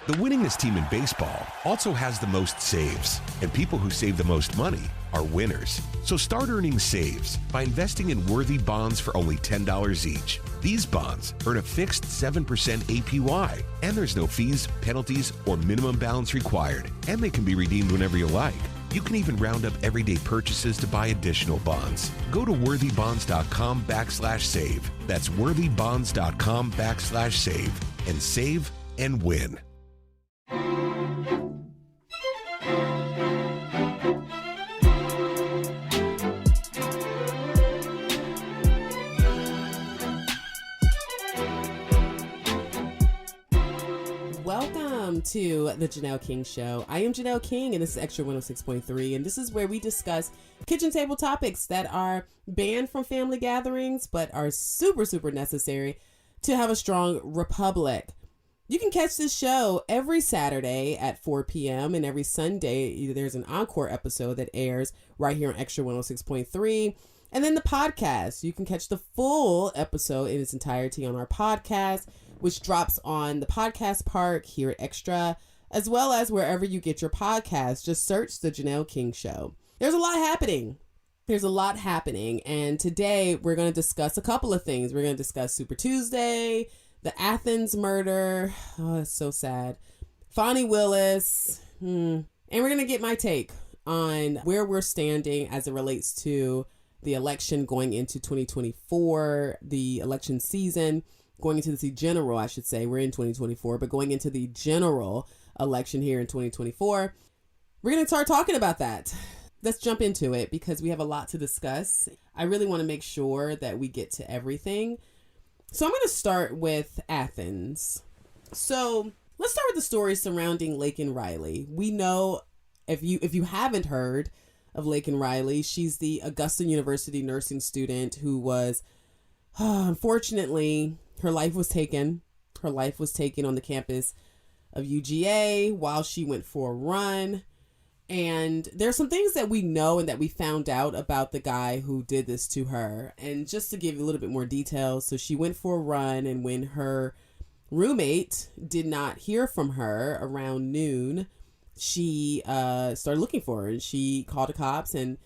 The winningest team in baseball also has the most saves, and people who save the most money are winners. So start earning saves by investing in worthy bonds for only $10 each. These bonds earn a fixed 7% APY, and there's no fees, penalties, or minimum balance required, and they can be redeemed whenever you like. You can even round up everyday purchases to buy additional bonds. Go to worthybonds.com/save. That's worthybonds.com/save and save and win. Welcome to the Janelle King Show. I am Janelle King, and this is Extra 106.3, and this is where we discuss kitchen table topics that are banned from family gatherings, but are super, super necessary to have a strong republic. You can catch this show every Saturday at 4 p.m. and every Sunday there's an encore episode that airs right here on Extra 106.3. And then the podcast, you can catch the full episode in its entirety on our podcast, which drops on the podcast park here at Extra, as well as wherever you get your podcast. Just search the Janelle King Show. There's a lot happening. And today we're going to discuss a couple of things. We're going to discuss Super Tuesday, the Athens murder. Oh, that's so sad. Fani Willis. And we're going to get my take on where we're standing as it relates to the election going into 2024, the election season, going into the general, I should say. We're in 2024, but going into the general election here in 2024. We're going to start talking about that. Let's jump into it because we have a lot to discuss. I really want to make sure that we get to everything. So I'm going to start with Athens. So let's start with the story surrounding Laken Riley. We know, if you haven't heard of Laken Riley, she's the Augusta University nursing student who was, unfortunately, her life was taken. Her life was taken on the campus of UGA while she went for a run. And there's some things that we know and that we found out about the guy who did this to her. And just to give you a little bit more details, so she went for a run, and when her roommate did not hear from her around noon, she started looking for her, and she called the cops, and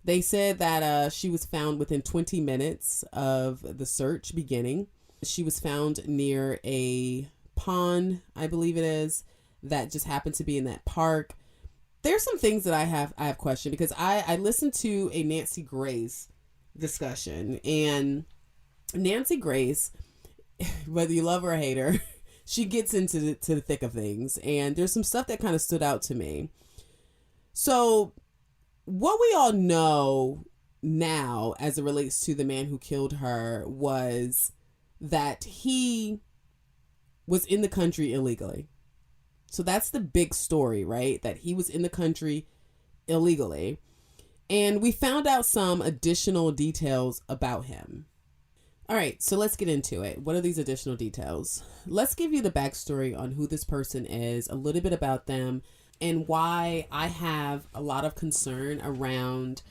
they said that she was found within 20 minutes of the search beginning. She was found near a pond, I believe it is, that just happened to be in that park. There's some things that I have questioned because I listened to a Nancy Grace discussion, and Nancy Grace, whether you love her or hate her, she gets into the thick of things, and there's some stuff that kind of stood out to me. So what we all know now as it relates to the man who killed her was that he was in the country illegally. So that's the big story, right? That he was in the country illegally. And we found out some additional details about him. All right, so let's get into it. What are these additional details? Let's give you the backstory on who this person is, a little bit about them, and why I have a lot of concern around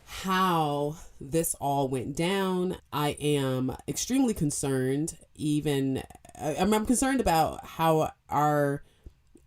how this all went down. I am extremely concerned. I'm concerned about how our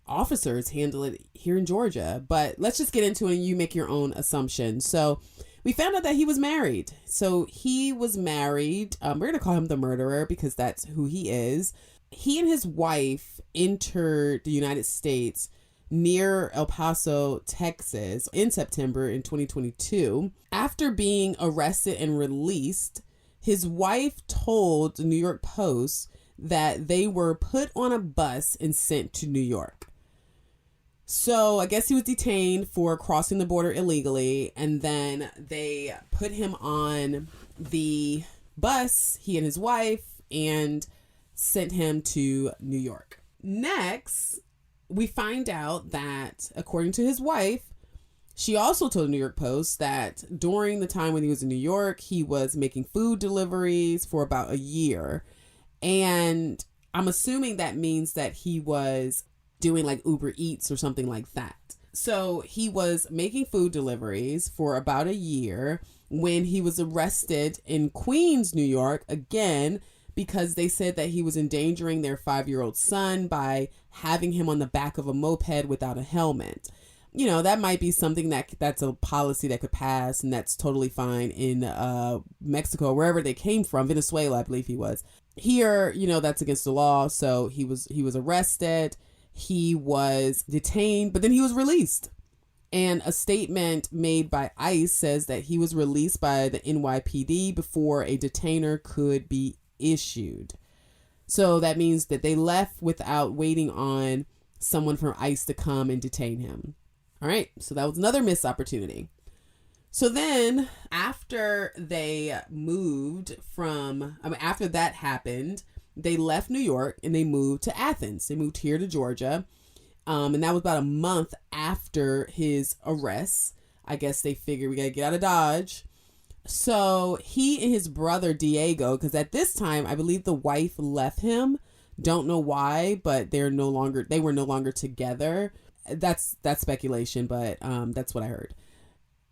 officers handle it here in Georgia, but let's just get into it and you make your own assumptions. So we found out that he was married. So he was married. We're going to call him the murderer because that's who he is. He and his wife entered the United States near El Paso, Texas in September in 2022. After being arrested and released, his wife told the New York Post that they were put on a bus and sent to New York. So I guess he was detained for crossing the border illegally, and then they put him on the bus, he and his wife, and sent him to New York. Next, we find out that, according to his wife, she also told the New York Post that during the time when he was in New York, he was making food deliveries for about a year. And I'm assuming that means that he was doing like Uber Eats or something like that. So he was making food deliveries for about a year when he was arrested in Queens, New York, again, because they said that he was endangering their 5-year-old son by having him on the back of a moped without a helmet. You know, that might be something that's a policy that could pass, and that's totally fine in Mexico, wherever they came from. Venezuela, I believe he was. Here, you know, that's against the law. So he was arrested. He was detained, but then he was released. And a statement made by ICE says that he was released by the NYPD before a detainer could be issued. So that means that they left without waiting on someone from ICE to come and detain him. All right, so that was another missed opportunity. So then after they moved after that happened, they left New York and they moved to Athens. They moved here to Georgia. And that was about a month after his arrest. I guess they figured we got to get out of Dodge. So he and his brother Diego, because at this time, I believe the wife left him. Don't know why, but they were no longer together. That's speculation, but that's what I heard.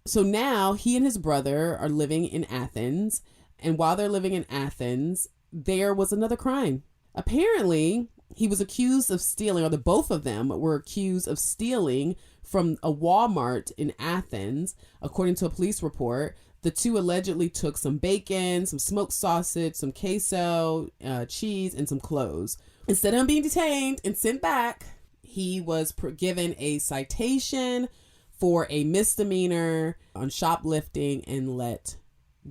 So now he and his brother are living in Athens. And while they're living in Athens, there was another crime. Apparently, he was accused of stealing, or the both of them were accused of stealing from a Walmart in Athens. According to a police report, the two allegedly took some bacon, some smoked sausage, some queso, cheese, and some clothes. Instead of him being detained and sent back, he was given a citation for a misdemeanor on shoplifting and let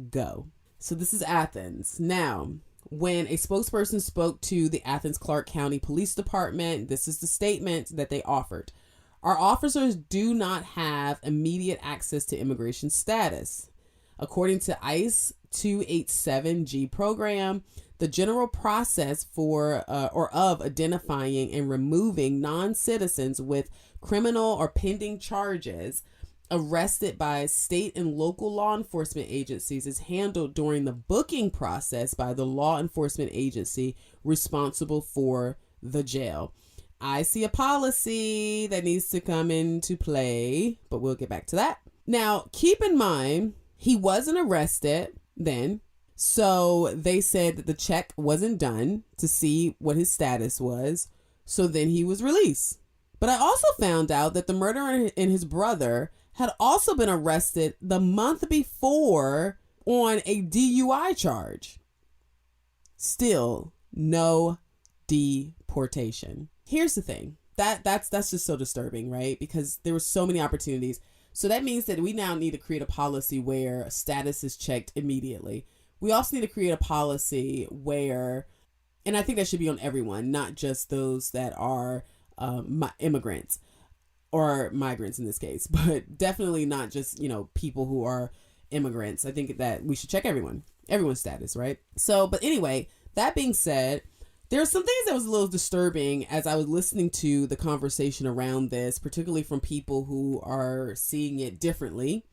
go. So this is Athens. Now, when a spokesperson spoke to the Athens Clarke County Police Department, this is the statement that they offered. Our officers do not have immediate access to immigration status. According to ICE 287G program, the general process of identifying and removing non-citizens with criminal or pending charges arrested by state and local law enforcement agencies is handled during the booking process by the law enforcement agency responsible for the jail. I see a policy that needs to come into play, but we'll get back to that. Now, keep in mind, he wasn't arrested then. So they said that the check wasn't done to see what his status was. So then he was released. But I also found out that the murderer and his brother had also been arrested the month before on a DUI charge. Still, no deportation. Here's the thing. That's just so disturbing, right? Because there were so many opportunities. So that means that we now need to create a policy where status is checked immediately. We also need to create a policy where, and I think that should be on everyone, not just those that are immigrants or migrants in this case, but definitely not just, people who are immigrants. I think that we should check everyone's status, right? So, but anyway, that being said, there are some things that was a little disturbing as I was listening to the conversation around this, particularly from people who are seeing it differently.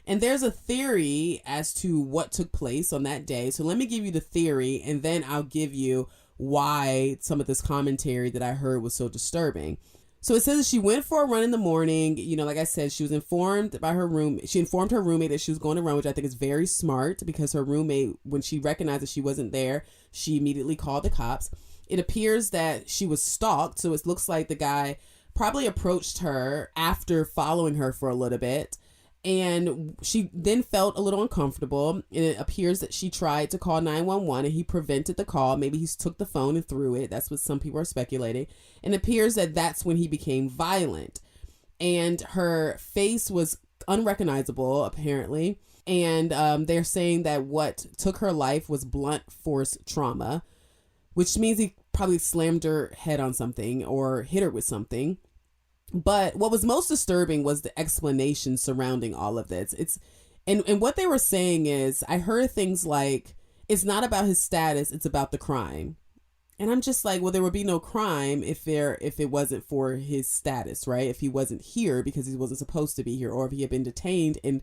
And there's a theory as to what took place on that day. So let me give you the theory, and then I'll give you why some of this commentary that I heard was so disturbing. So it says that she went for a run in the morning. Like I said, she was informed by her roommate. She informed her roommate that she was going to run, which I think is very smart, because her roommate, when she recognized that she wasn't there, she immediately called the cops. It appears that she was stalked. So it looks like the guy probably approached her after following her for a little bit. And she then felt a little uncomfortable. And it appears that she tried to call 911 and he prevented the call. Maybe he took the phone and threw it. That's what some people are speculating. And it appears that that's when he became violent. And her face was unrecognizable, apparently. And they're saying that what took her life was blunt force trauma, which means he probably slammed her head on something or hit her with something. But what was most disturbing was the explanation surrounding all of this. And what they were saying is, I heard things like, it's not about his status, it's about the crime. And I'm just like, well, there would be no crime if it wasn't for his status, right? If he wasn't here because he wasn't supposed to be here, or if he had been detained and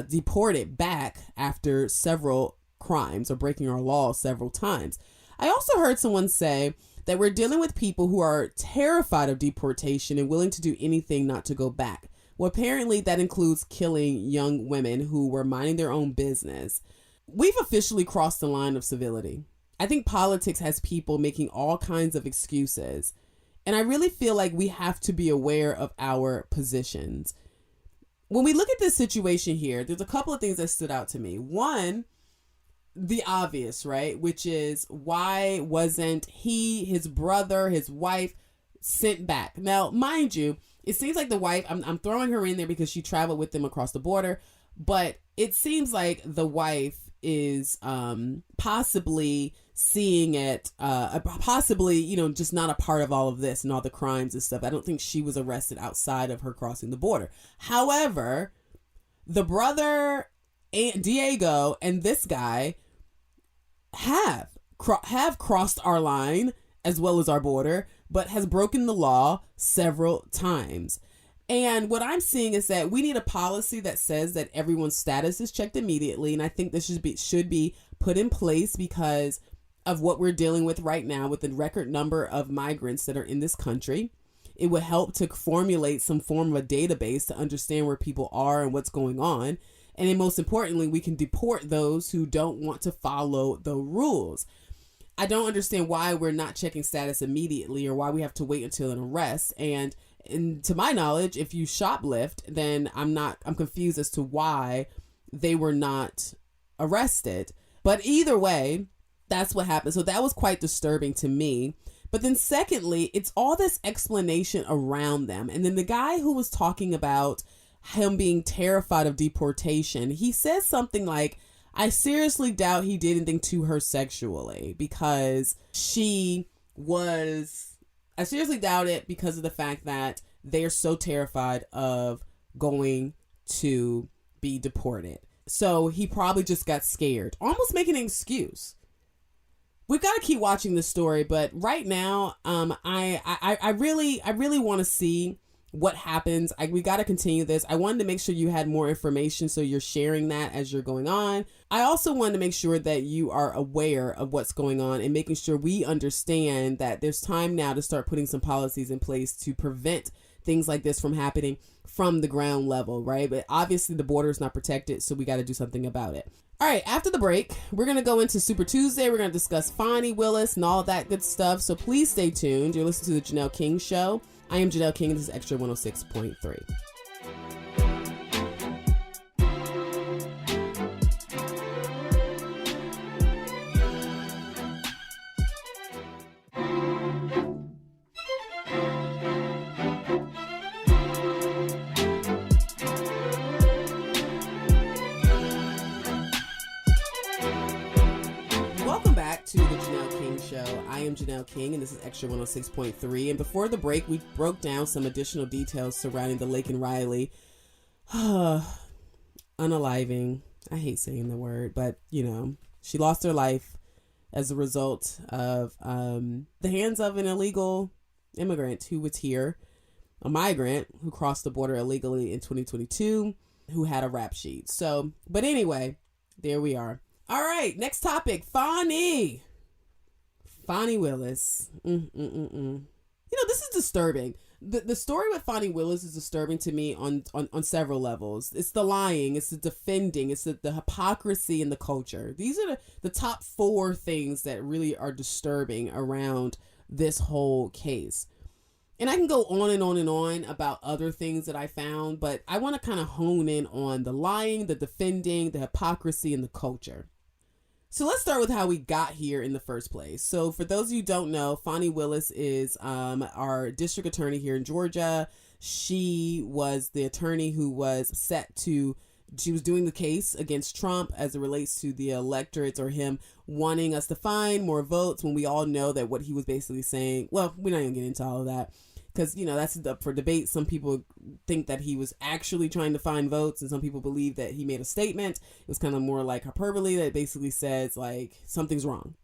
deported back after several crimes or breaking our law several times. I also heard someone say that we're dealing with people who are terrified of deportation and willing to do anything not to go back. Well, apparently that includes killing young women who were minding their own business. We've officially crossed the line of civility. I think politics has people making all kinds of excuses. And I really feel like we have to be aware of our positions. When we look at this situation here, there's a couple of things that stood out to me. One, the obvious, right? Which is, why wasn't he, his brother, his wife sent back? Now, mind you, it seems like the wife, I'm throwing her in there because she traveled with them across the border, but it seems like the wife is possibly seeing it, possibly, you know, just not a part of all of this and all the crimes and stuff. I don't think she was arrested outside of her crossing the border. However, the brother, Diego, and this guy have crossed our line as well as our border, but has broken the law several times. And what I'm seeing is that we need a policy that says that everyone's status is checked immediately. And I think this should be put in place because of what we're dealing with right now with the record number of migrants that are in this country. It would help to formulate some form of a database to understand where people are and what's going on. And then most importantly, we can deport those who don't want to follow the rules. I don't understand why we're not checking status immediately or why we have to wait until an arrest. And to my knowledge, if you shoplift, then I'm confused as to why they were not arrested. But either way, that's what happened. So that was quite disturbing to me. But then secondly, it's all this explanation around them. And then the guy who was talking about him being terrified of deportation, he says something like, I seriously doubt he did anything to her sexually because I seriously doubt it because of the fact that they are so terrified of going to be deported. So he probably just got scared, almost making an excuse. We've got to keep watching this story, but right now, I really want to see what happens. We got to continue this. I wanted to make sure you had more information, so you're sharing that as you're going on. I also wanted to make sure that you are aware of what's going on and making sure we understand that there's time now to start putting some policies in place to prevent things like this from happening from the ground level, right? But obviously the border is not protected, so we got to do something about it. All right, after the break, we're going to go into Super Tuesday. We're going to discuss Fani Willis and all that good stuff, so please stay tuned. You're listening to The Janelle King Show. I am Janelle King, and this is Extra 106.3. Welcome back to The Janelle King Show. I am Janelle King, and this is Extra 106.3. And before the break, we broke down some additional details surrounding the Laken Riley unaliving. I hate saying the word, but, you know, she lost her life as a result of the hands of an illegal immigrant who was here, a migrant who crossed the border illegally in 2022, who had a rap sheet. So, but anyway, there we are. All right, next topic, Fani Willis. You know, this is disturbing. The story with Fani Willis is disturbing to me on several levels. It's the lying, it's the defending, it's the hypocrisy in the culture. These are the top 4 things that really are disturbing around this whole case. And I can go on and on and on about other things that I found, but I want to kind of hone in on the lying, the defending, the hypocrisy, and the culture. So let's start with how we got here in the first place. So for those of you who don't know, Fani Willis is our district attorney here in Georgia. She was the attorney who was she was doing the case against Trump as it relates to the electorates, or him wanting us to find more votes, when we all know that what he was basically saying, well, we're not going to get into all of that, because, you know, that's up for debate. Some people think that he was actually trying to find votes, and some people believe that he made a statement. It was kind of more like hyperbole that basically says, like, something's wrong.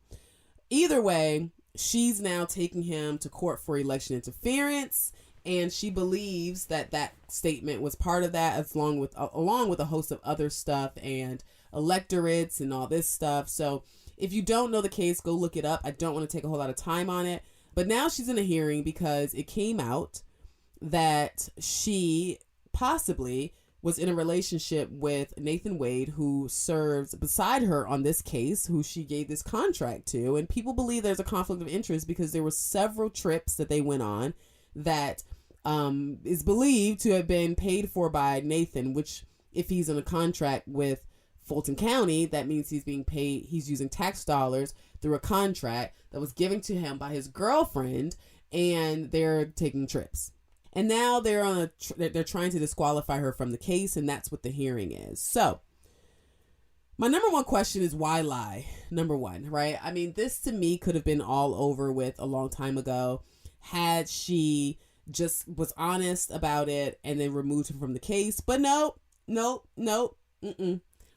Either way, she's now taking him to court for election interference, and she believes that that statement was part of that, along with a host of other stuff and electorates and all this stuff. So if you don't know the case, go look it up. I don't want to take a whole lot of time on it. But now she's in a hearing because it came out that she possibly was in a relationship with Nathan Wade, who serves beside her on this case, who she gave this contract to. And people believe there's a conflict of interest because there were several trips that they went on that is believed to have been paid for by Nathan, which if he's in a contract with Fulton County, that means he's being paid, he's using tax dollars through a contract that was given to him by his girlfriend, and they're taking trips. And now they're trying to disqualify her from the case, and that's what the hearing is. So my number one question is, why lie? Number one, right? I mean, this to me could have been all over with a long time ago had she just was honest about it and then removed him from the case. But no.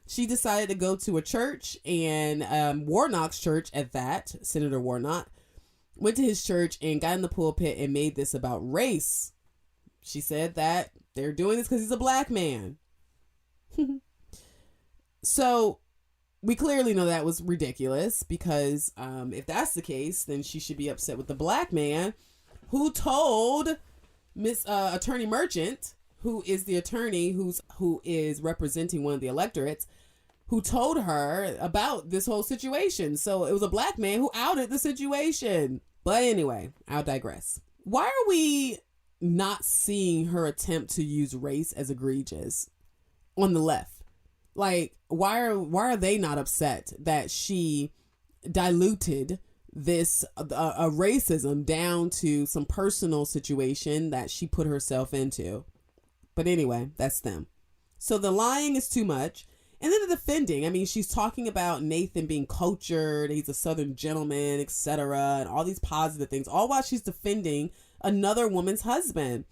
She decided to go to a church, and Warnock's church at that, Senator Warnock, went to his church and got in the pulpit and made this about race. She said that they're doing this because he's a black man. So we clearly know that was ridiculous, because if that's the case, then she should be upset with the black man who told Miss Attorney Merchant, who is the attorney who is representing one of the electorates, who told her about this whole situation. So it was a black man who outed the situation. But anyway, I'll digress. Why are we not seeing her attempt to use race as egregious on the left? Like, why are they not upset that she diluted this racism down to some personal situation that she put herself into? But anyway, that's them. So the lying is too much. And then the defending. I mean, she's talking about Nathan being cultured, he's a Southern gentleman, etc., and all these positive things, all while she's defending another woman's husband.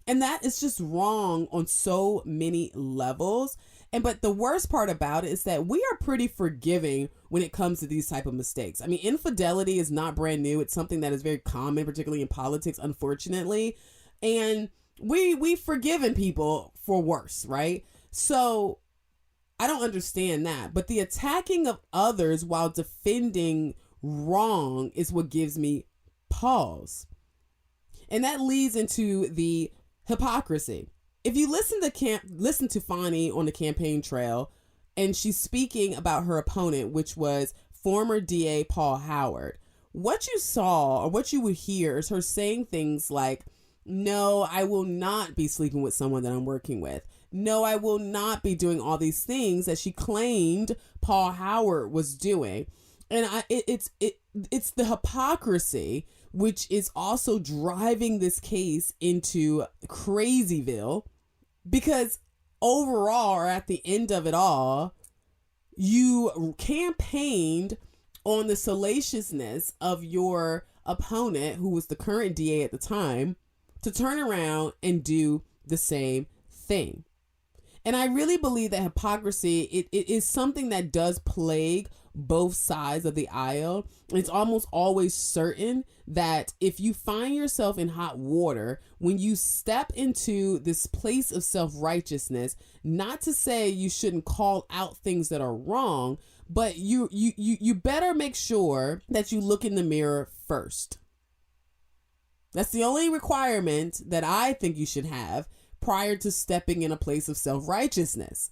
And that is just wrong on so many levels. But the worst part about it is that we are pretty forgiving when it comes to these type of mistakes. I mean, infidelity is not brand new. It's something that is very common, particularly in politics, unfortunately. And we've forgiven people for worse, right? So I don't understand that. But the attacking of others while defending wrong is what gives me pause. And that leads into the hypocrisy. If you listen to Fani on the campaign trail, and she's speaking about her opponent, which was former DA Paul Howard, what you saw or what you would hear is her saying things like, no, I will not be sleeping with someone that I'm working with. No, I will not be doing all these things that she claimed Paul Howard was doing. And it's the hypocrisy, which is also driving this case into Crazyville, because overall, or at the end of it all, you campaigned on the salaciousness of your opponent, who was the current DA at the time, to turn around and do the same thing. And I really believe that hypocrisy, it is something that does plague both sides of the aisle. And it's almost always certain that if you find yourself in hot water, when you step into this place of self-righteousness, not to say you shouldn't call out things that are wrong, but you better make sure that you look in the mirror first. That's the only requirement that I think you should have prior to stepping in a place of self-righteousness,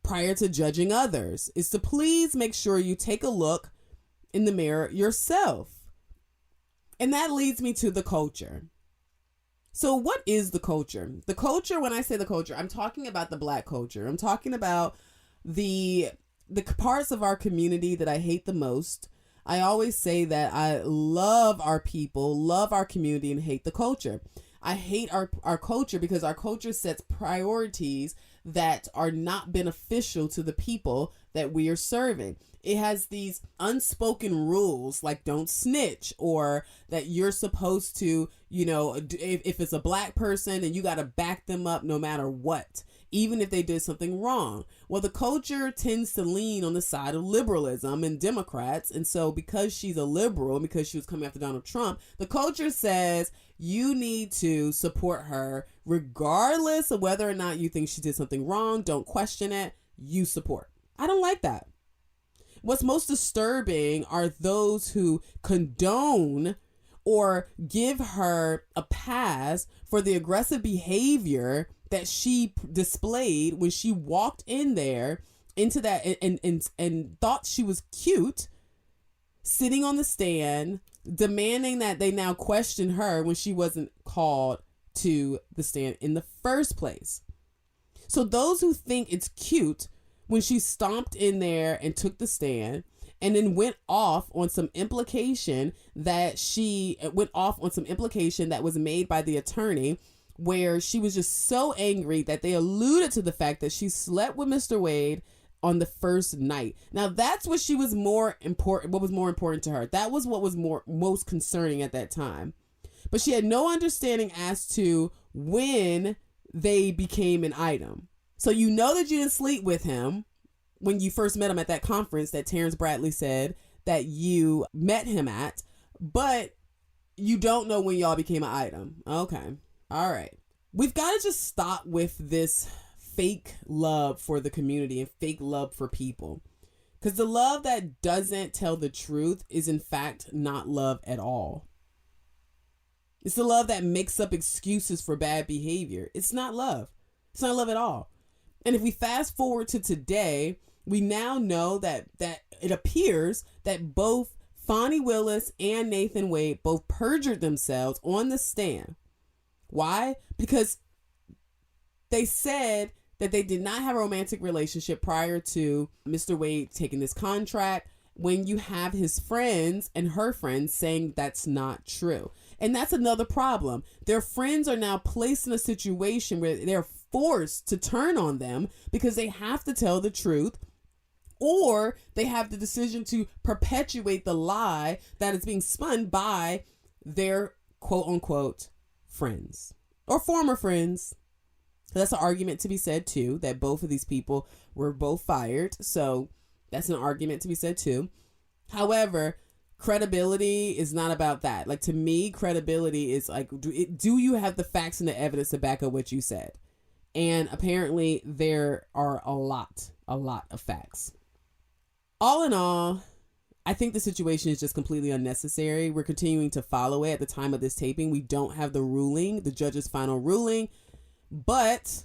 prior to judging others, is to please make sure you take a look in the mirror yourself. And that leads me to the culture. So what is the culture? The culture, when I say the culture, I'm talking about the Black culture. I'm talking about the parts of our community that I hate the most. I always say that I love our people, love our community, and hate the culture. I hate our culture because our culture sets priorities that are not beneficial to the people that we are serving. It has these unspoken rules like don't snitch, or that you're supposed to, if it's a Black person, and you got to back them up no matter what, even if they did something wrong. Well, the culture tends to lean on the side of liberalism and Democrats. And so because she's a liberal, and because she was coming after Donald Trump, the culture says you need to support her regardless of whether or not you think she did something wrong. Don't question it. You support. I don't like that. What's most disturbing are those who condone or give her a pass for the aggressive behavior that she displayed when she walked in there into that and thought she was cute, sitting on the stand, demanding that they now question her when she wasn't called to the stand in the first place. So those who think it's cute when she stomped in there and took the stand and then went off on some implication that was made by the attorney, where she was just so angry that they alluded to the fact that she slept with Mr. Wade on the first night. Now that's what was more important to her. That was what was most concerning at that time. But she had no understanding as to when they became an item. So you know that you didn't sleep with him when you first met him at that conference that Terrence Bradley said that you met him at, but you don't know when y'all became an item. Okay. All right. We've got to just stop with this fake love for the community and fake love for people. Because the love that doesn't tell the truth is in fact not love at all. It's the love that makes up excuses for bad behavior. It's not love. It's not love at all. And if we fast forward to today, we now know that it appears that both Fani Willis and Nathan Wade both perjured themselves on the stand. Why? Because they said that they did not have a romantic relationship prior to Mr. Wade taking this contract, when you have his friends and her friends saying that's not true. And that's another problem. Their friends are now placed in a situation where they're forced to turn on them because they have to tell the truth, or they have the decision to perpetuate the lie that is being spun by their quote unquote friends or former friends. That's an argument to be said too, that both of these people were both fired. So that's an argument to be said too. However, credibility is not about that. Like, to me, credibility is like, do you have the facts and the evidence to back up what you said? And apparently there are a lot of facts. All in all, I think the situation is just completely unnecessary. We're continuing to follow it. At the time of this taping, we don't have the ruling, the judge's final ruling, but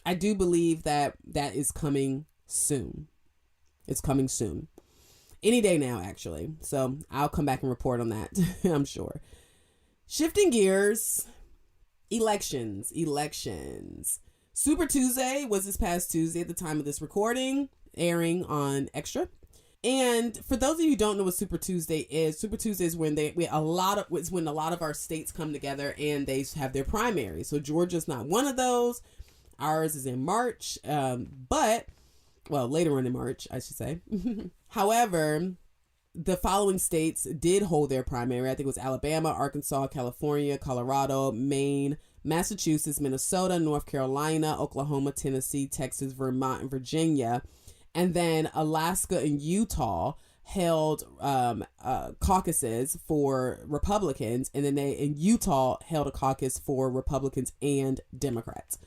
I do believe that is coming soon. It's coming soon. Any day now, actually. So I'll come back and report on that, I'm sure. Shifting gears, elections. Super Tuesday was this past Tuesday at the time of this recording, airing on Extra. And for those of you who don't know what Super Tuesday is when a lot of our states come together and they have their primaries. So Georgia's not one of those. Ours is in March, later on in March, I should say. However, the following states did hold their primary. I think it was Alabama, Arkansas, California, Colorado, Maine, Massachusetts, Minnesota, North Carolina, Oklahoma, Tennessee, Texas, Vermont, and Virginia. And then Alaska and Utah held caucuses for Republicans. And then Utah held a caucus for Republicans and Democrats.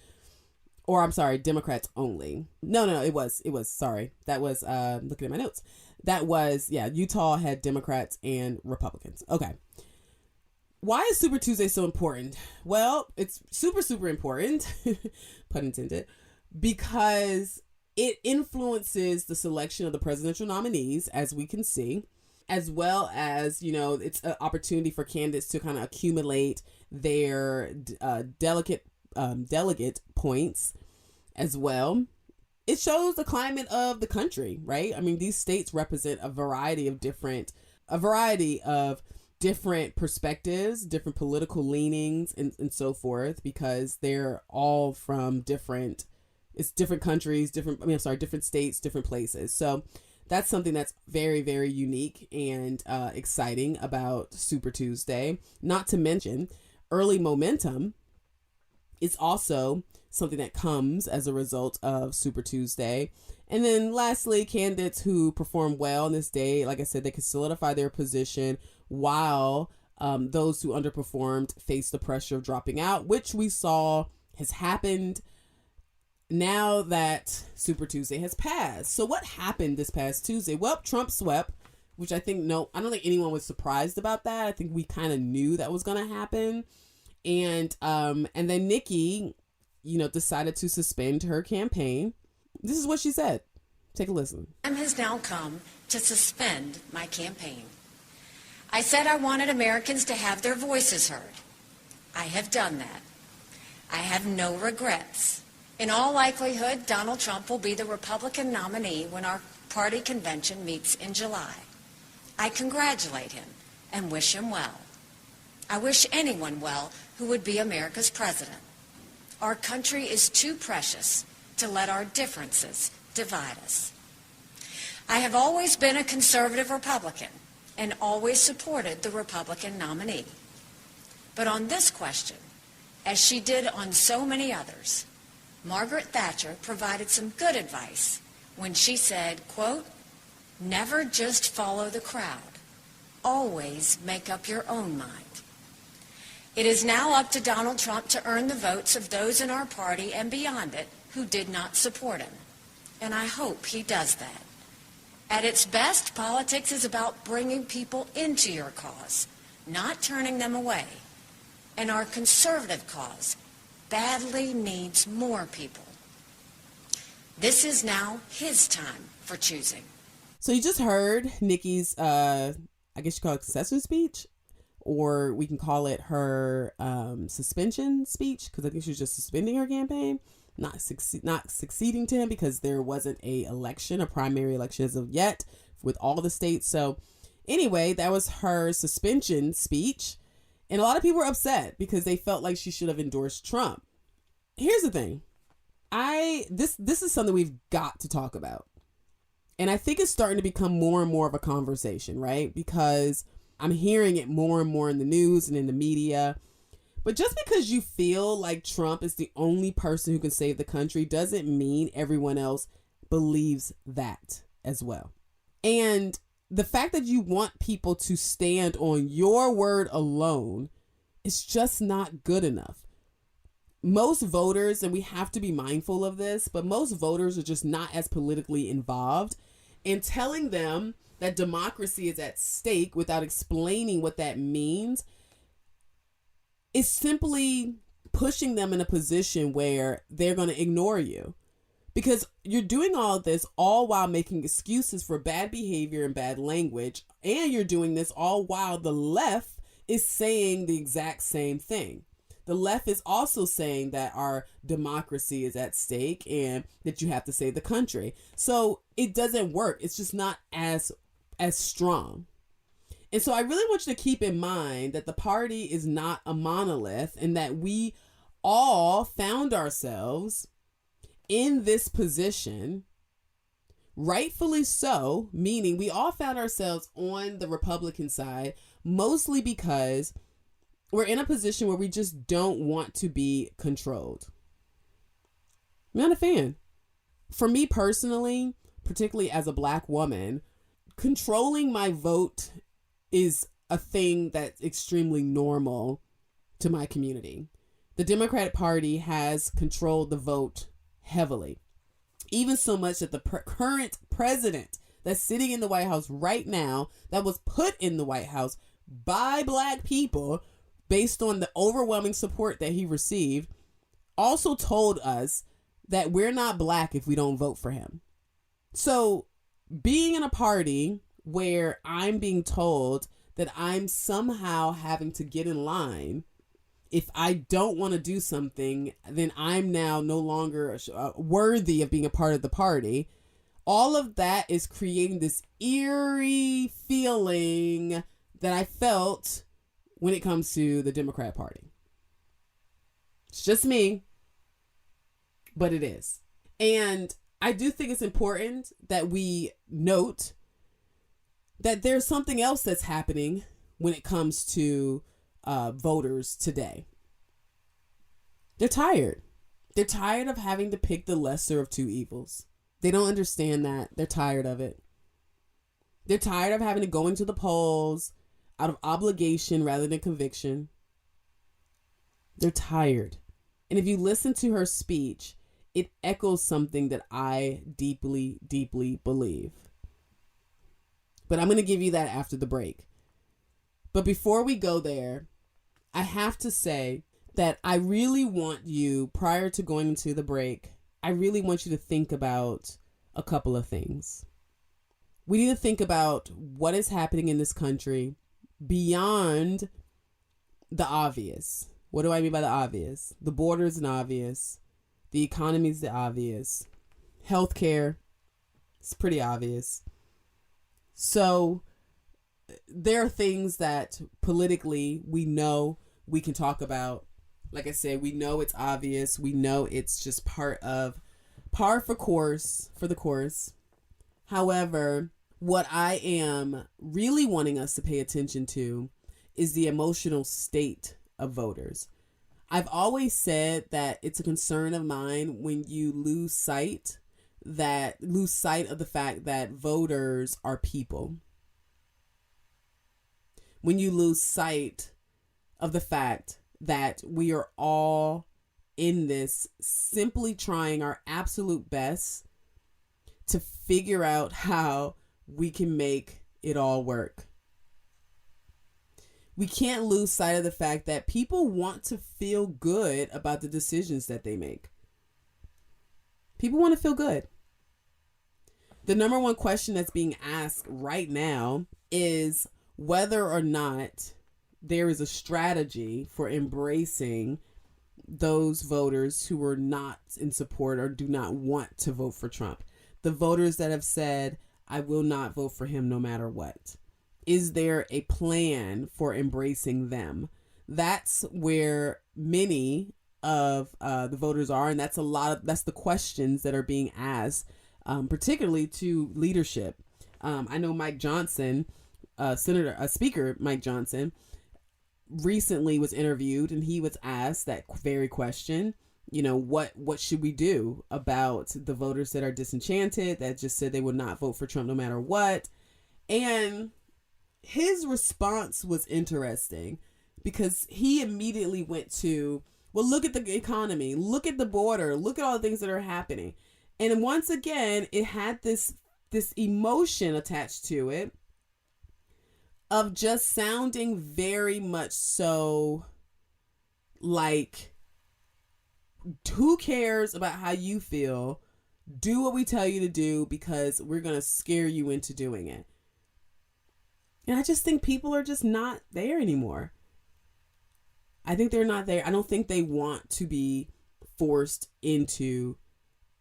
Or I'm sorry, Democrats only. No, it was, sorry. That was, looking at my notes. That was, Utah had Democrats and Republicans. Okay. Why is Super Tuesday so important? Well, it's super, super important, pun intended, because it influences the selection of the presidential nominees, as we can see, as well as, it's an opportunity for candidates to kind of accumulate their delegate points as well. It shows the climate of the country, right? I mean, these states represent a variety of different perspectives, different political leanings, and so forth, because they're all from different countries, different states, different places. So that's something that's very, very unique and exciting about Super Tuesday. Not to mention, early momentum is also something that comes as a result of Super Tuesday. And then lastly, candidates who perform well on this day, like I said, they can solidify their position, while those who underperformed face the pressure of dropping out, which we saw has happened now that Super Tuesday has passed. So what happened this past Tuesday? Well, Trump swept, which I don't think anyone was surprised about that. I think we kind of knew that was going to happen. And then Nikki decided to suspend her campaign. This is what she said. Take a listen. Time has now come to suspend my campaign. I said I wanted Americans to have their voices heard. I have done that. I have no regrets. In all likelihood, Donald Trump will be the Republican nominee when our party convention meets in July. I congratulate him and wish him well. I wish anyone well who would be America's president. Our country is too precious to let our differences divide us. I have always been a conservative Republican and always supported the Republican nominee. But on this question, as she did on so many others, Margaret Thatcher provided some good advice when she said, quote, "Never just follow the crowd. Always make up your own mind." It is now up to Donald Trump to earn the votes of those in our party and beyond it who did not support him. And I hope he does that. At its best, politics is about bringing people into your cause, not turning them away. And our conservative cause badly needs more people. This is now his time for choosing. So you just heard Nikki's, I guess you call it concession speech, or we can call it her suspension speech, because I think she was just suspending her campaign, not succeeding to him because there wasn't a primary election as of yet with all the states. So anyway, that was her suspension speech. And a lot of people were upset because they felt like she should have endorsed Trump. Here's the thing. This is something we've got to talk about. And I think it's starting to become more and more of a conversation, right? Because I'm hearing it more and more in the news and in the media. But just because you feel like Trump is the only person who can save the country doesn't mean everyone else believes that as well. And the fact that you want people to stand on your word alone is just not good enough. Most voters, and we have to be mindful of this, but most voters are just not as politically involved. And telling them that democracy is at stake without explaining what that means is simply pushing them in a position where they're going to ignore you. Because you're doing all of this all while making excuses for bad behavior and bad language. And you're doing this all while the left is saying the exact same thing. The left is also saying that our democracy is at stake and that you have to save the country. So it doesn't work. It's just not as strong. And so I really want you to keep in mind that the party is not a monolith and that we all found ourselves in this position, rightfully so, meaning we all found ourselves on the Republican side, mostly because we're in a position where we just don't want to be controlled. I'm not a fan. For me personally, particularly as a Black woman, controlling my vote is a thing that's extremely normal to my community. The Democratic Party has controlled the vote heavily, even so much that the current president that's sitting in the White House right now, that was put in the White House by Black people based on the overwhelming support that he received, also told us that we're not Black if we don't vote for him. So being in a party where I'm being told that I'm somehow having to get in line if I don't want to do something, then I'm now no longer worthy of being a part of the party. All of that is creating this eerie feeling that I felt when it comes to the Democrat Party. It's just me, but it is. And I do think it's important that we note that there's something else that's happening when it comes to voters today. They're tired. They're tired of having to pick the lesser of two evils. They don't understand that. They're tired of it. They're tired of having to go into the polls out of obligation rather than conviction. They're tired. And if you listen to her speech, it echoes something that I deeply, deeply believe. But I'm going to give you that after the break. But before we go there, I have to say that I really want you, prior to going into the break, I really want you to think about a couple of things. We need to think about what is happening in this country beyond the obvious. What do I mean by the obvious? The border is an obvious. The economy is the obvious. Healthcare, it's pretty obvious. So there are things that politically we know we can talk about. Like I said, we know it's obvious. We know it's just par for the course. However, what I am really wanting us to pay attention to is the emotional state of voters. I've always said that it's a concern of mine when you lose sight of the fact that voters are people. When you lose sight of the fact that we are all in this simply trying our absolute best to figure out how we can make it all work. We can't lose sight of the fact that people want to feel good about the decisions that they make. People want to feel good. The number one question that's being asked right now is whether or not there is a strategy for embracing those voters who are not in support or do not want to vote for Trump. The voters that have said, I will not vote for him no matter what. Is there a plan for embracing them? That's where many of the voters are, and that's the questions that are being asked, particularly to leadership. I know Mike Johnson, Speaker Mike Johnson, recently was interviewed, and he was asked that very question. You know, what should we do about the voters that are disenchanted, that just said they would not vote for Trump no matter what? And his response was interesting because he immediately went to, well, look at the economy, look at the border, look at all the things that are happening. And once again, it had this emotion attached to it of just sounding very much so like, who cares about how you feel? Do what we tell you to do because we're going to scare you into doing it. And I just think people are just not there anymore. I think they're not there. I don't think they want to be forced into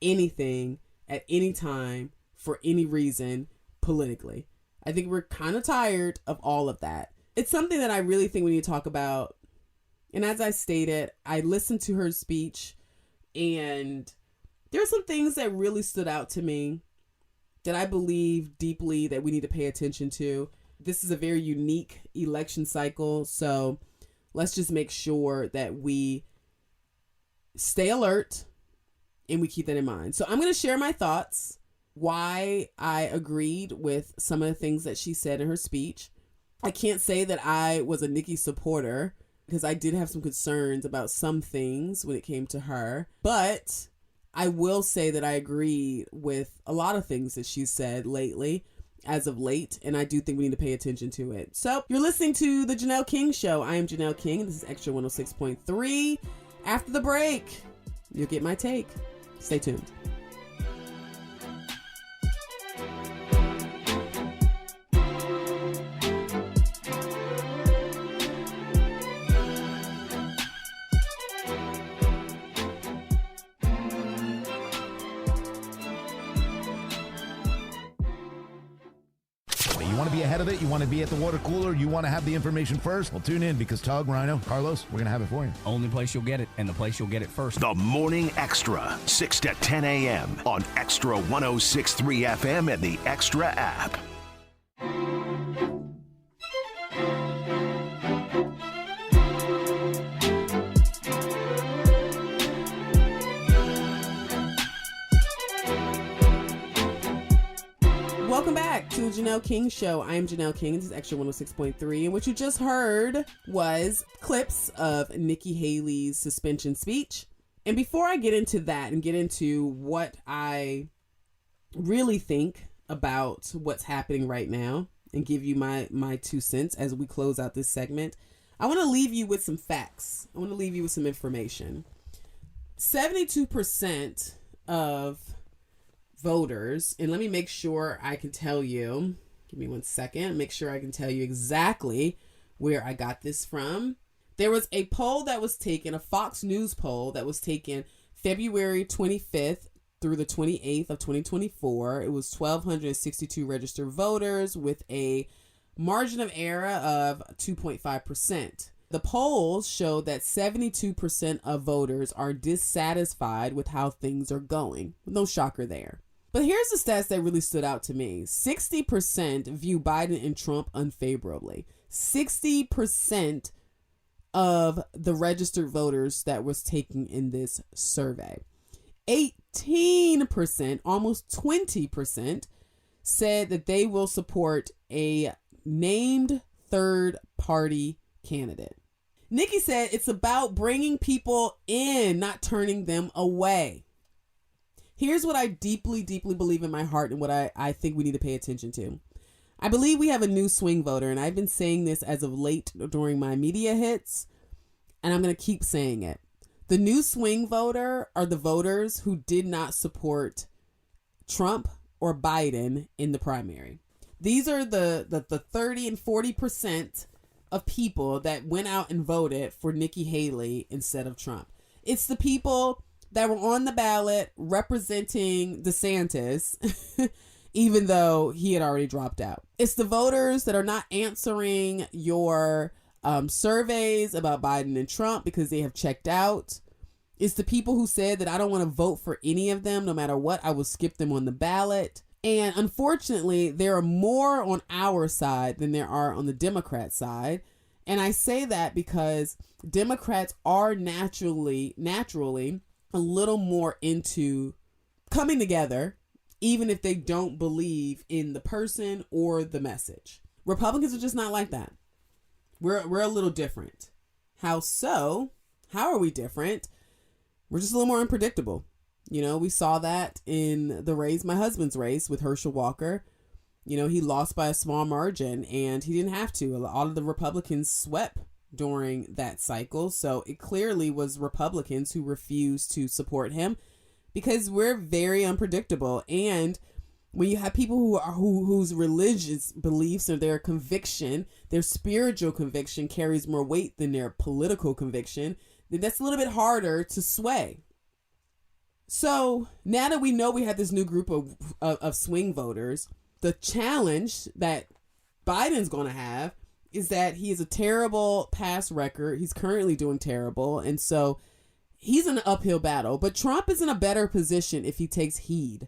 anything at any time for any reason politically. I think we're kind of tired of all of that. It's something that I really think we need to talk about. And as I stated, I listened to her speech and there are some things that really stood out to me that I believe deeply that we need to pay attention to. This is a very unique election cycle, so let's just make sure that we stay alert and we keep that in mind. So I'm going to share my thoughts, why I agreed with some of the things that she said in her speech. I can't say that I was a Nikki supporter because I did have some concerns about some things when it came to her, but I will say that I agreed with a lot of things that she said as of late, and I do think we need to pay attention to it. So you're listening to The Janelle King Show. I am Janelle King, and this is Extra 106.3. After the break, you'll get my take. Stay tuned. You want to be ahead of it? You want to be at the water cooler? You want to have the information first? Well, tune in because Tug, Rhino, Carlos, we're going to have it for you. Only place you'll get it, and the place you'll get it first. The Morning Extra, 6 to 10 a.m. on Extra 106.3 FM and the Extra app. Welcome back to the Janelle King Show. I am Janelle King. This is Extra 106.3. And what you just heard was clips of Nikki Haley's suspension speech. And before I get into that and get into what I really think about what's happening right now and give you my 2 cents as we close out this segment, I want to leave you with some facts. I want to leave you with some information. 72% of voters, and let me make sure I can tell you, give me 1 second, make sure I can tell you exactly where I got this from. There was a poll that was taken, a Fox News poll that was taken February 25th through the 28th of 2024. It was 1,262 registered voters with a margin of error of 2.5%. The polls showed that 72% of voters are dissatisfied with how things are going. No shocker there. But here's the stats that really stood out to me. 60% view Biden and Trump unfavorably. 60% of the registered voters that was taken in this survey. 18%, almost 20%, said that they will support a named third party candidate. Nikki said it's about bringing people in, not turning them away. Here's what I deeply, deeply believe in my heart and what I think we need to pay attention to. I believe we have a new swing voter, and I've been saying this as of late during my media hits, and I'm going to keep saying it. The new swing voter are the voters who did not support Trump or Biden in the primary. These are the 30 and 40% of people that went out and voted for Nikki Haley instead of Trump. It's the people that were on the ballot representing DeSantis, even though he had already dropped out. It's the voters that are not answering your surveys about Biden and Trump because they have checked out. It's the people who said that I don't want to vote for any of them, no matter what, I will skip them on the ballot. And unfortunately, there are more on our side than there are on the Democrat side. And I say that because Democrats are naturally a little more into coming together, even if they don't believe in the person or the message. Republicans are just not like that. We're a little different. How so? How are we different? We're just a little more unpredictable. You know, we saw that in the race, my husband's race with Herschel Walker. You know, he lost by a small margin and he didn't have to. A lot of the Republicans swept during that cycle. So it clearly was Republicans who refused to support him because we're very unpredictable. And when you have people whose religious beliefs or their conviction, their spiritual conviction carries more weight than their political conviction, then that's a little bit harder to sway. So now that we know we have this new group of swing voters, the challenge that Biden's going to have is that he has a terrible past record. He's currently doing terrible. And so he's in an uphill battle. But Trump is in a better position if he takes heed.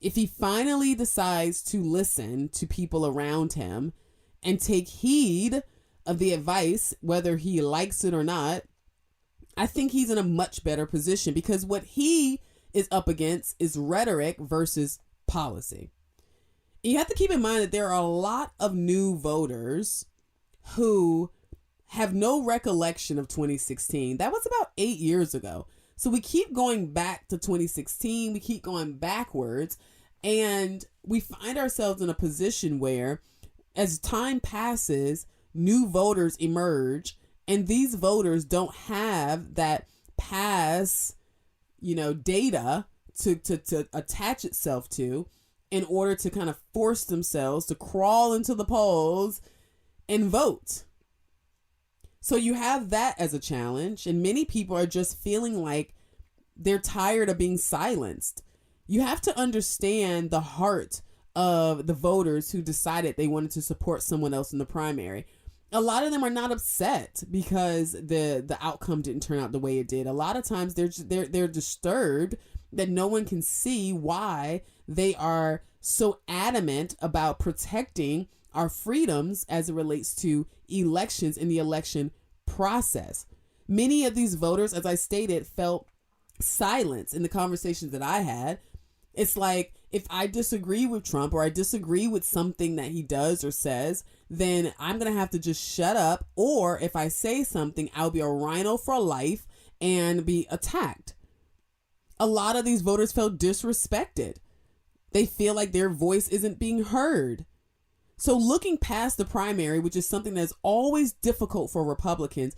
If he finally decides to listen to people around him and take heed of the advice, whether he likes it or not, I think he's in a much better position because what he is up against is rhetoric versus policy. And you have to keep in mind that there are a lot of new voters who have no recollection of 2016. That was about 8 years ago. So we keep going back to 2016. We keep going backwards. And we find ourselves in a position where as time passes, new voters emerge. And these voters don't have that past, data to attach itself to in order to kind of force themselves to crawl into the polls and vote. So you have that as a challenge. And many people are just feeling like they're tired of being silenced. You have to understand the heart of the voters who decided they wanted to support someone else in the primary. A lot of them are not upset because the outcome didn't turn out the way it did. A lot of times they're disturbed that no one can see why they are so adamant about protecting our freedoms as it relates to elections and the election process. Many of these voters, as I stated, felt silence in the conversations that I had. It's like, if I disagree with Trump or I disagree with something that he does or says, then I'm going to have to just shut up. Or if I say something, I'll be a rhino for life and be attacked. A lot of these voters felt disrespected. They feel like their voice isn't being heard. So looking past the primary, which is something that's always difficult for Republicans,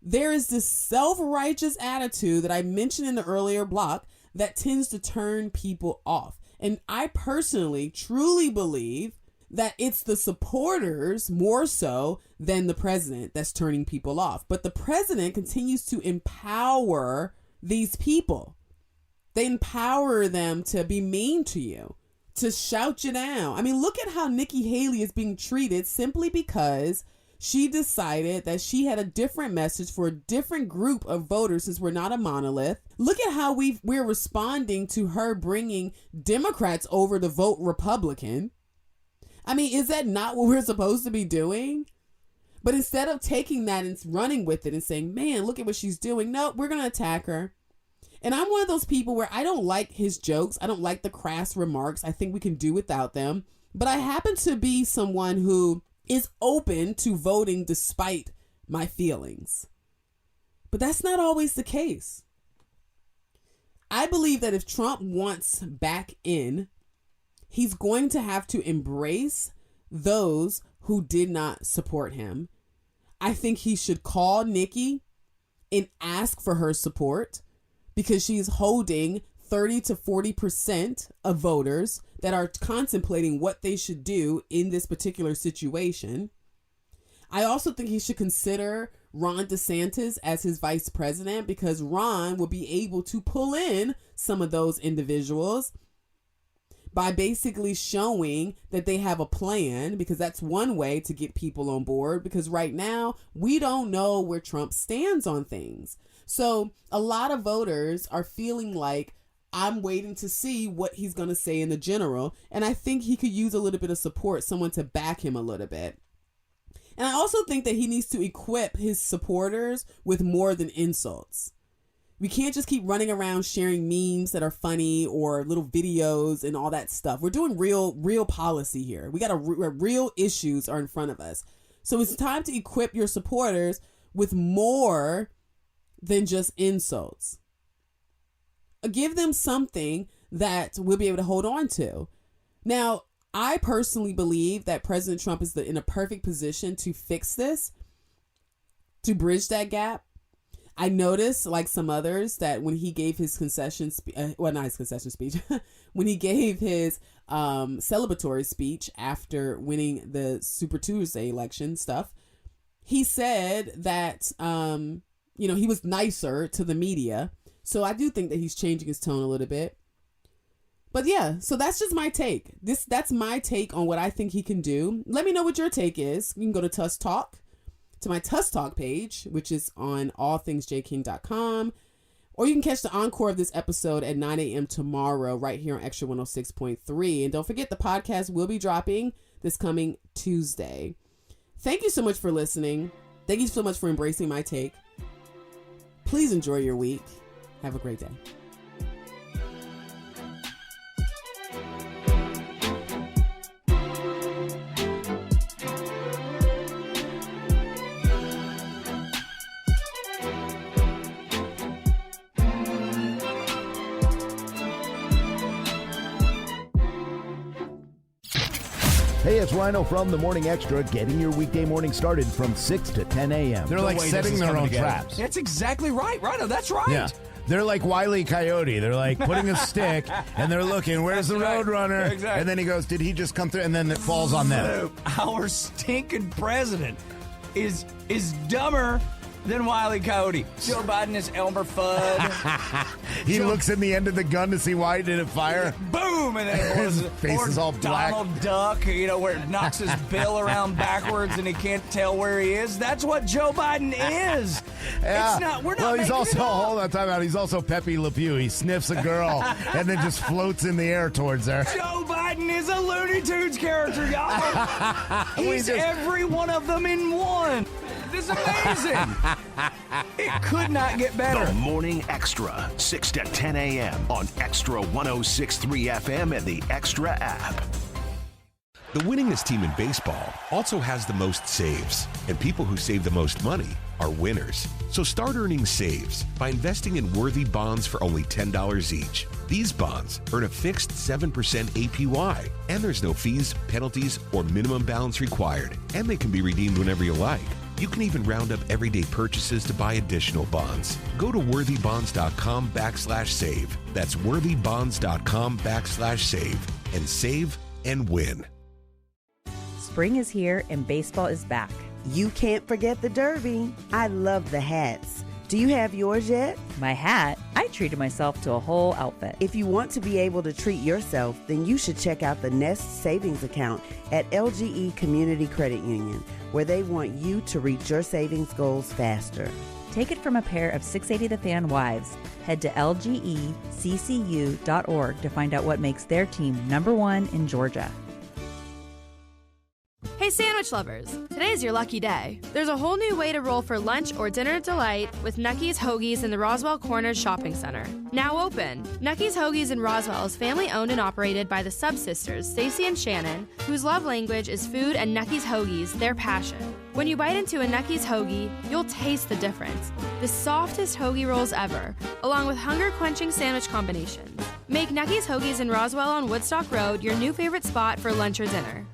there is this self-righteous attitude that I mentioned in the earlier block that tends to turn people off. And I personally truly believe that it's the supporters more so than the president that's turning people off. But the president continues to empower these people. They empower them to be mean to you, to shout you down. I mean, look at how Nikki Haley is being treated simply because she decided that she had a different message for a different group of voters, since we're not a monolith. Look at how we're responding to her bringing Democrats over to vote Republican. I mean, is that not what we're supposed to be doing? But instead of taking that and running with it and saying, man, look at what she's doing. No, we're going to attack her. And I'm one of those people where I don't like his jokes. I don't like the crass remarks. I think we can do without them. But I happen to be someone who is open to voting despite my feelings. But that's not always the case. I believe that if Trump wants back in, he's going to have to embrace those who did not support him. I think he should call Nikki and ask for her support, because she's holding 30 to 40% of voters that are contemplating what they should do in this particular situation. I also think he should consider Ron DeSantis as his vice president, because Ron will be able to pull in some of those individuals by basically showing that they have a plan, because that's one way to get people on board, because right now we don't know where Trump stands on things. So a lot of voters are feeling like, I'm waiting to see what he's going to say in the general. And I think he could use a little bit of support, someone to back him a little bit. And I also think that he needs to equip his supporters with more than insults. We can't just keep running around sharing memes that are funny or little videos and all that stuff. We're doing real policy here. We got real issues are in front of us. So it's time to equip your supporters with more than just insults. Give them something that we'll be able to hold on to. Now, I personally believe that President Trump is in a perfect position to fix this, to bridge that gap. I noticed, like some others, that when he gave his when he gave his celebratory speech after winning the Super Tuesday election stuff, he said that, he was nicer to the media. So I do think that he's changing his tone a little bit. But yeah, so that's just my take. That's my take on what I think he can do. Let me know what your take is. You can go to Tuss Talk, to my Tuss Talk page, which is on allthingsjking.com. Or you can catch the encore of this episode at 9 a.m. tomorrow right here on Extra 106.3. And don't forget, the podcast will be dropping this coming Tuesday. Thank you so much for listening. Thank you so much for embracing my take. Please enjoy your week. Have a great day. Hey, it's Rhino from The Morning Extra, getting your weekday morning started from 6 to 10 a.m. They're like setting their own traps. That's exactly right, Rhino. That's right. Yeah. They're like Wile E. Coyote. They're like putting a stick, and they're looking, where's the Roadrunner? Exactly. And then he goes, did he just come through? And then it falls on them. Our stinking president is dumber than Wile E. Coyote. Joe Biden is Elmer Fudd. He looks in the end of the gun to see why he didn't fire. Boom! And then his face is all black. Donald Duck, where it knocks his bill around backwards and he can't tell where he is. That's what Joe Biden is. Yeah. It's not. We're not. Well, he's making also, it up. hold on, time out. He's also Pepe Le Pew. He sniffs a girl and then just floats in the air towards her. Joe Biden is a Looney Tunes character, y'all. He's every one of them in one. This is amazing. It could not get better. The Morning Extra, 6 to 10 a.m. on Extra 106.3 FM and the Extra app. The winningest team in baseball also has the most saves, and people who save the most money are winners. So start earning saves by investing in worthy bonds for only $10 each. These bonds earn a fixed 7% APY, and there's no fees, penalties, or minimum balance required, and they can be redeemed whenever you like. You can even round up everyday purchases to buy additional bonds. Go to worthybonds.com/save. That's worthybonds.com/save and save and win. Spring is here and baseball is back. You can't forget the Derby. I love the hats. Do you have yours yet? My hat? I treated myself to a whole outfit. If you want to be able to treat yourself, then you should check out the Nest Savings Account at LGE Community Credit Union, where they want you to reach your savings goals faster. Take it from a pair of 680 The Fan wives. Head to lgeccu.org to find out what makes their team #1 in Georgia. Hey sandwich lovers, today's your lucky day. There's a whole new way to roll for lunch or dinner delight with Nucky's Hoagies in the Roswell Corners Shopping Center. Now open. Nucky's Hoagies in Roswell is family owned and operated by the Sub-Sisters, Stacy and Shannon, whose love language is food and Nucky's Hoagies, their passion. When you bite into a Nucky's Hoagie, you'll taste the difference. The softest hoagie rolls ever, along with hunger-quenching sandwich combinations. Make Nucky's Hoagies in Roswell on Woodstock Road your new favorite spot for lunch or dinner.